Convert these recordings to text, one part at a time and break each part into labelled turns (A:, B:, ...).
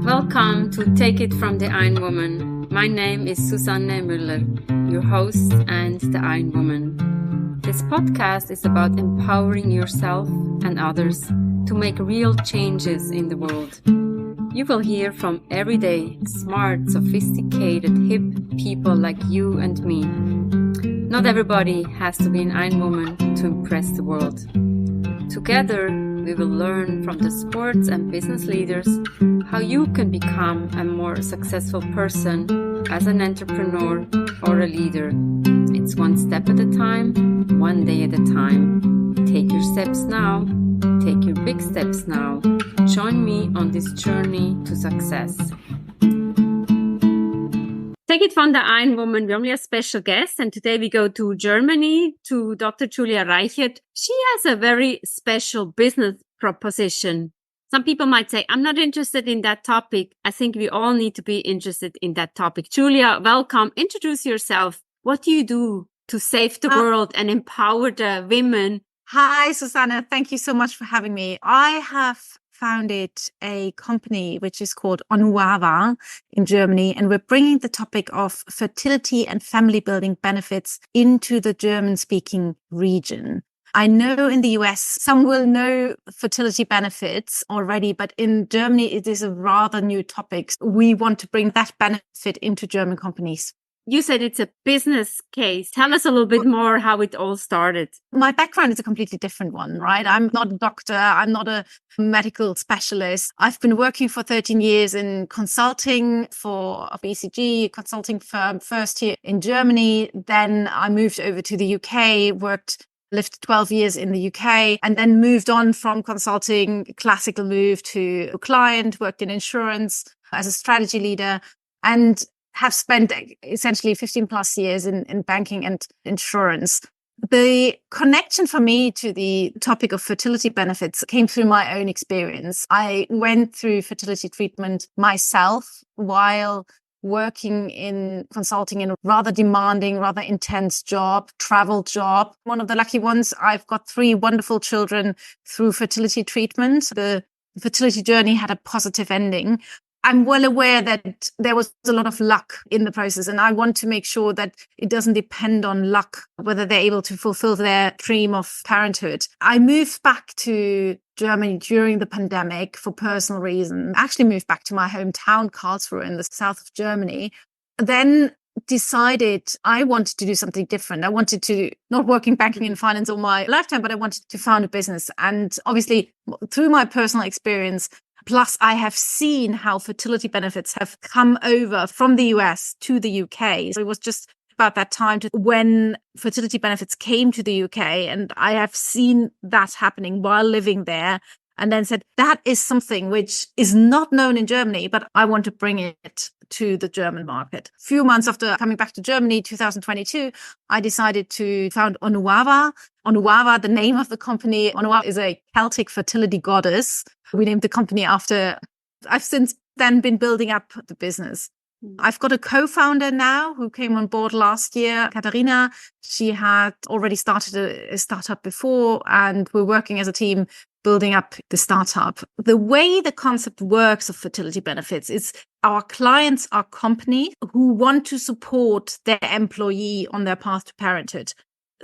A: Welcome to Take It from the Ironwoman. My name is Susanne Müller, your host and the Ironwoman. This podcast is about empowering yourself and others to make real changes in the world. You will hear from everyday, smart, sophisticated, hip people like you and me. Not everybody has to be an Ironwoman to impress the world. Together, we will learn from the sports and business leaders how you can become a more successful person as an entrepreneur or a leader. It's one step at a time, one day at a time. Take your steps now. Take your big steps now. Join me on this journey to success. Take it from the Ironwoman. We only have a special guest, and today we go to Germany to Dr. Julia Reichert. She has a very special business proposition. Some people might say, I'm not interested in that topic. I think we all need to be interested in that topic. Julia, welcome. Introduce yourself. What do you do to save the world and empower the women?
B: Hi, Susanna. Thank you so much for having me. I have founded a company which is called Onuava in Germany, and we're bringing the topic of fertility and family building benefits into the German-speaking region. I know in the US, some will know fertility benefits already, but in Germany, it is a rather new topic. We want to bring that benefit into German companies.
A: You said it's a business case. Tell us a little bit more how it all started.
B: My background is a completely different one, right? I'm not a doctor. I'm not a medical specialist. I've been working for 13 years in consulting for a BCG consulting firm, first here in Germany. Then I moved over to the UK, lived 12 years in the UK, and then moved on from consulting, classical move to a client, worked in insurance as a strategy leader, and have spent essentially 15 plus years in banking and insurance. The connection for me to the topic of fertility benefits came through my own experience. I went through fertility treatment myself while working in consulting in a rather demanding, rather intense job, travel job. One of the lucky ones, I've got 3 wonderful children through fertility treatment. The fertility journey had a positive ending. I'm well aware that there was a lot of luck in the process, and I want to make sure that it doesn't depend on luck, whether they're able to fulfill their dream of parenthood. I moved back to Germany during the pandemic for personal reasons. I actually moved back to my hometown, Karlsruhe, in the south of Germany. Then decided I wanted to do something different. I wanted to not work in banking and finance all my lifetime, but I wanted to found a business. And obviously, through my personal experience, plus, I have seen how fertility benefits have come over from the US to the UK. So it was just about that time when fertility benefits came to the UK. And I have seen that happening while living there, and then said, that is something which is not known in Germany, but I want to bring it to the German market. A few months after coming back to Germany, 2022, I decided to found Onuava. Onuava, the name of the company, Onuava is a Celtic fertility goddess. We named the company after. I've since then been building up the business. I've got a co-founder now who came on board last year, Katharina. She had already started a startup before, and we're working as a team building up the startup. The way the concept works of fertility benefits is our clients are companies who want to support their employee on their path to parenthood.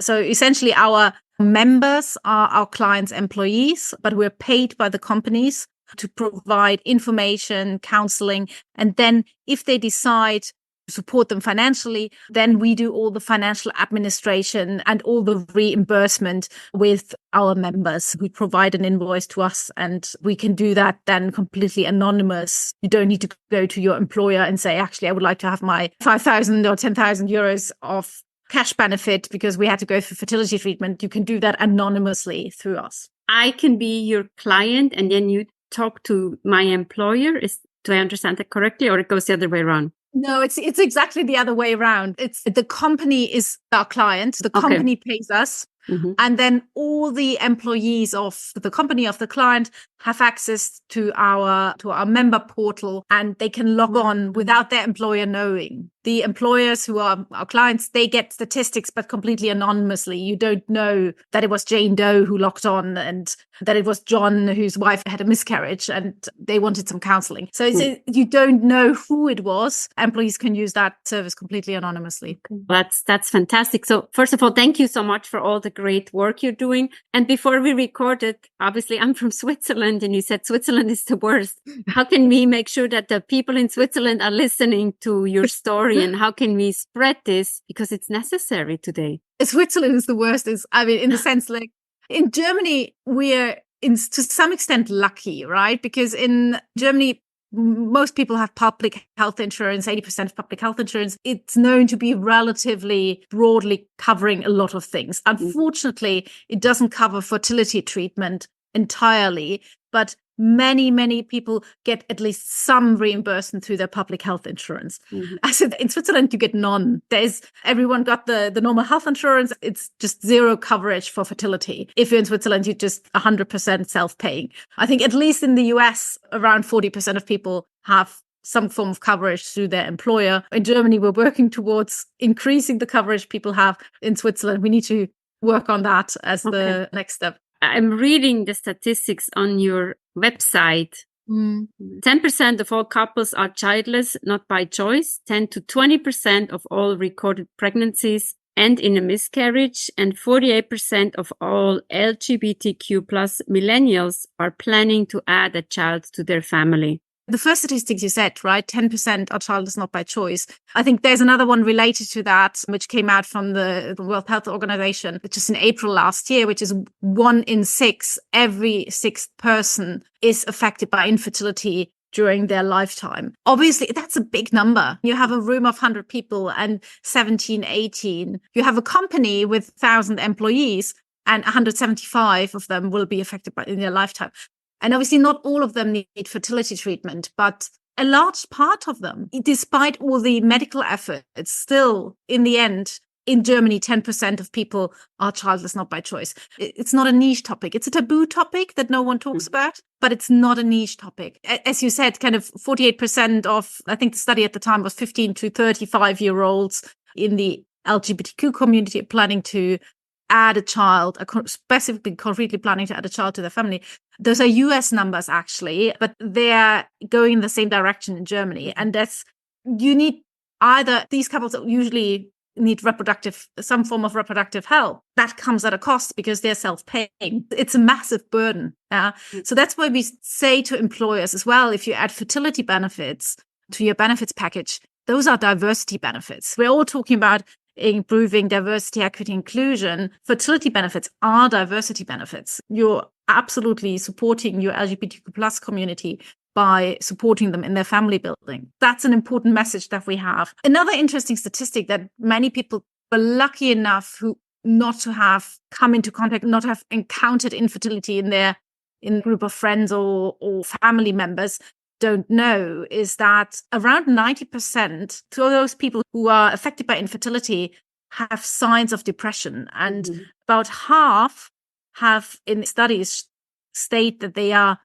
B: So essentially our members are our clients' employees, but we're paid by the companies to provide information, counseling. And then if they decide to support them financially, then we do all the financial administration and all the reimbursement with our members who provide an invoice to us. And we can do that then completely anonymous. You don't need to go to your employer and say, actually, I would like to have my 5,000 or 10,000 euros of cash benefit because we had to go for fertility treatment. You can do that anonymously through us.
A: I can be your client and then you talk to my employer. Do I understand that correctly, or it goes the other way around?
B: No, it's exactly the other way around. It's the company is our client. The company pays us. Mm-hmm. And then all the employees of the company, of the client, have access to our member portal, and they can log on without their employer knowing. the employers who are our clients, they get statistics, but completely anonymously. You don't know that it was Jane Doe who locked on and that it was John whose wife had a miscarriage and they wanted some counseling. So you don't know who it was. Employees can use that service completely anonymously.
A: That's fantastic. So first of all, thank you so much for all the great work you're doing. And before we recorded, obviously I'm from Switzerland and you said Switzerland is the worst. How can we make sure that the people in Switzerland are listening to your story and how can we spread this? Because it's necessary today.
B: Switzerland is the worst. In the sense like in Germany, we're to some extent lucky, right? Because in Germany, most people have public health insurance, 80% of public health insurance. It's known to be relatively broadly covering a lot of things. Unfortunately, it doesn't cover fertility treatment entirely, but many people get at least some reimbursement through their public health insurance. I said in Switzerland, you get none. Everyone got the normal health insurance. It's just zero coverage for fertility. If you're in Switzerland, you're just 100% self-paying. I think at least in the US, around 40% of people have some form of coverage through their employer. In Germany, we're working towards increasing the coverage people have. In Switzerland, we need to work on that as the next step.
A: I'm reading the statistics on your website. 10% of all couples are childless, not by choice. 10 to 20% of all recorded pregnancies end in a miscarriage. And 48% of all LGBTQ plus millennials are planning to add a child to their family.
B: The first statistics you said, right? 10% are childless not by choice. I think there's another one related to that, which came out from the World Health Organization, which is in April last year, which is 1 in 6, every sixth person is affected by infertility during their lifetime. Obviously, that's a big number. You have a room of 100 people and 17, 18. You have a company with 1,000 employees and 175 of them will be affected in their lifetime. And obviously not all of them need fertility treatment, but a large part of them, despite all the medical efforts, still in the end, in Germany, 10% of people are childless not by choice. It's not a niche topic. It's a taboo topic that no one talks about, but it's not a niche topic. As you said, kind of 48% of, I think the study at the time was 15 to 35-year-olds in the LGBTQ community planning to add a child, specifically concretely planning to add a child to their family. Those are US numbers, actually, but they're going in the same direction in Germany. And you need these couples usually need some form of reproductive help. That comes at a cost because they're self-paying. It's a massive burden. So that's why we say to employers as well, if you add fertility benefits to your benefits package, those are diversity benefits. We're all talking about improving diversity, equity, inclusion. Fertility benefits are diversity benefits. You're absolutely supporting your LGBTQ plus community by supporting them in their family building. That's an important message that we have. Another interesting statistic that many people were lucky enough not to have come into contact, not have encountered infertility in a group of friends or family members don't know is that around 90% of those people who are affected by infertility have signs of depression. And about half have in studies state that they are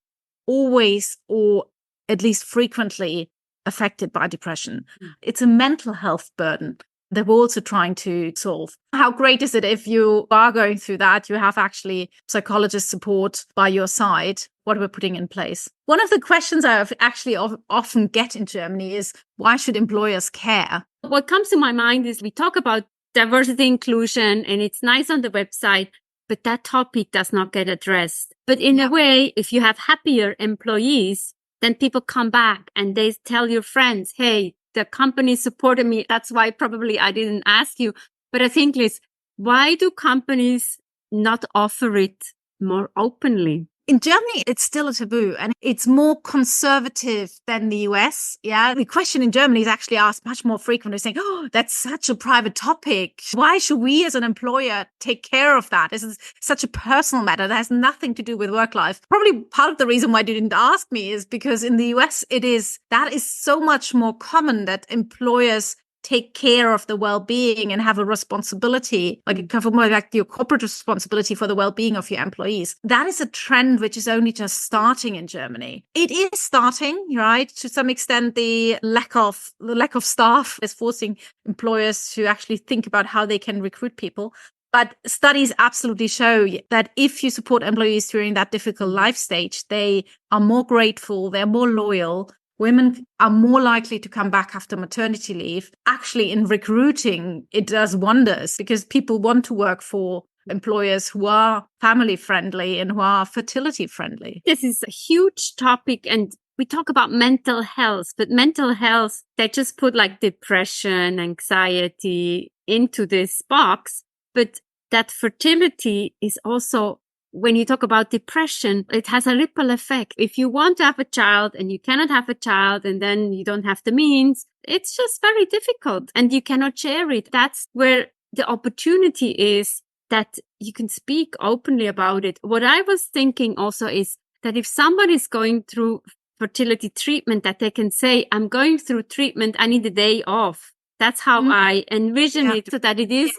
B: always or at least frequently affected by depression. It's a mental health burden that we're also trying to solve. How great is it if you are going through that, you have actually psychologist support by your side, what we're putting in place. One of the questions I actually often get in Germany is, why should employers care?
A: What comes to my mind is we talk about diversity inclusion and it's nice on the website, but that topic does not get addressed. But in a way, if you have happier employees, then people come back and they tell your friends, hey, the company supported me. That's why probably I didn't ask you. But I think, Liz, why do companies not offer it more openly?
B: In Germany, it's still a taboo and it's more conservative than the US. Yeah. The question in Germany is actually asked much more frequently, saying, oh, that's such a private topic. Why should we as an employer take care of that? This is such a personal matter that has nothing to do with work life. Probably part of the reason why you didn't ask me is because in the US, that is so much more common that employers take care of the well-being and have a responsibility, like more like your corporate responsibility for the well-being of your employees. That is a trend which is only just starting in Germany. It is starting, right? To some extent, the lack of staff is forcing employers to actually think about how they can recruit people. But studies absolutely show that if you support employees during that difficult life stage, they are more grateful, they're more loyal. Women are more likely to come back after maternity leave. Actually, in recruiting, it does wonders because people want to work for employers who are family friendly and who are fertility friendly.
A: This is a huge topic, and we talk about mental health, but mental health, they just put like depression, anxiety into this box. But that fertility is also, when you talk about depression, it has a ripple effect. If you want to have a child and you cannot have a child and then you don't have the means, it's just very difficult and you cannot share it. That's where the opportunity is, that you can speak openly about it. What I was thinking also is that if somebody's going through fertility treatment, that they can say, I'm going through treatment, I need a day off. That's how I envision it, so that it is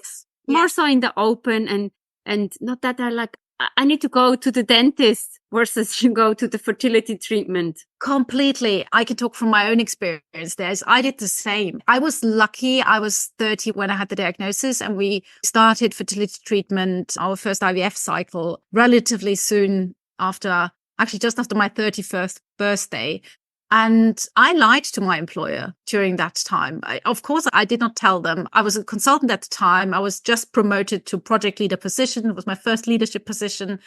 A: more so in the open and not that I need to go to the dentist versus you go to the fertility treatment.
B: Completely. I can talk from my own experience there. I did the same. I was lucky. I was 30 when I had the diagnosis, and we started fertility treatment, our first IVF cycle, relatively soon after, actually just after my 31st birthday. And I lied to my employer during that time. Of course, I did not tell them. I was a consultant at the time. I was just promoted to project leader position. It was my first leadership position.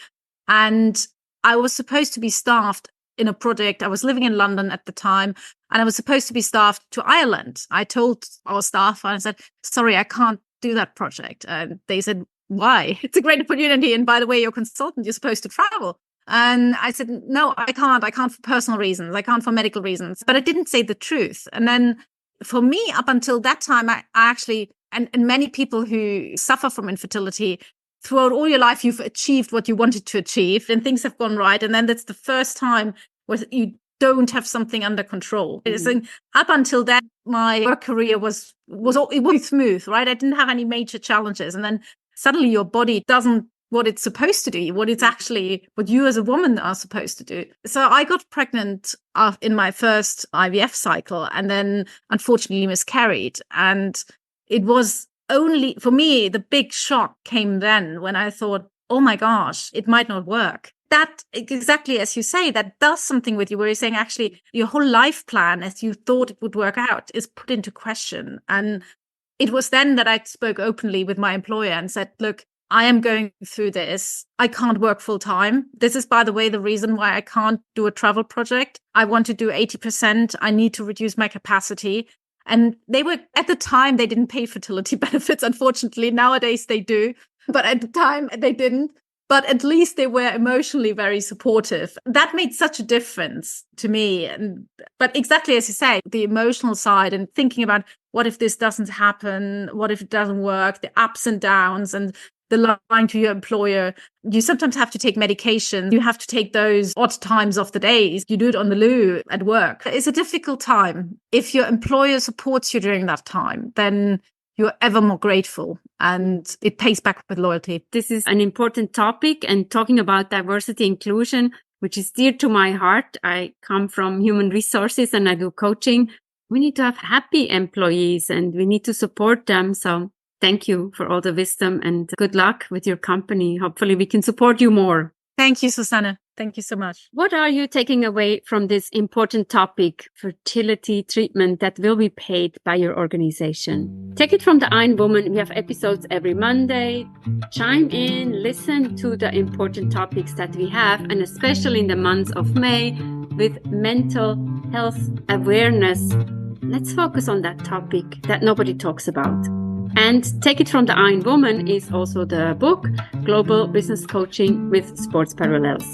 B: And I was supposed to be staffed in a project. I was living in London at the time, and I was supposed to be staffed to Ireland. I told our staff, I said, sorry, I can't do that project. And they said, why? It's a great opportunity. And by the way, you're a consultant, you're supposed to travel. And I said, no, I can't for personal reasons. I can't for medical reasons. But I didn't say the truth. And then for me, up until that time, I actually, and many people who suffer from infertility, throughout all your life, you've achieved what you wanted to achieve and things have gone right. And then that's the first time where you don't have something under control. So up until then, my work career was smooth, right? I didn't have any major challenges. And then suddenly your body doesn't what it's supposed to do, what you as a woman are supposed to do. So I got pregnant in my first IVF cycle and then unfortunately miscarried. And it was only, for me, the big shock came then when I thought, oh my gosh, it might not work. That, exactly as you say, that does something with you, where you're saying actually your whole life plan as you thought it would work out is put into question. And it was then that I spoke openly with my employer and said, look, I am going through this. I can't work full time. This is, by the way, the reason why I can't do a travel project. I want to do 80%. I need to reduce my capacity. And they were, at the time, they didn't pay fertility benefits. Unfortunately, nowadays they do. But at the time, they didn't. But at least they were emotionally very supportive. That made such a difference to me. But exactly as you say, the emotional side and thinking about what if this doesn't happen? What if it doesn't work? The ups and downs and the lying to your employer. You sometimes have to take medication. You have to take those odd times of the days. You do it on the loo at work. It's a difficult time. If your employer supports you during that time, then you're ever more grateful and it pays back with loyalty.
A: This is an important topic, and talking about diversity inclusion, which is dear to my heart. I come from human resources and I do coaching. We need to have happy employees and we need to support them. So thank you for all the wisdom and good luck with your company. Hopefully we can support you more.
B: Thank you, Susanne. Thank you so much.
A: What are you taking away from this important topic, fertility treatment that will be paid by your organization? Take it from the Ironwoman. We have episodes every Monday. Chime in, listen to the important topics that we have, and especially in the month of May with mental health awareness. Let's focus on that topic that nobody talks about. And Take It From the Ironwoman is also the book, Global Business Coaching with Sports Parallels.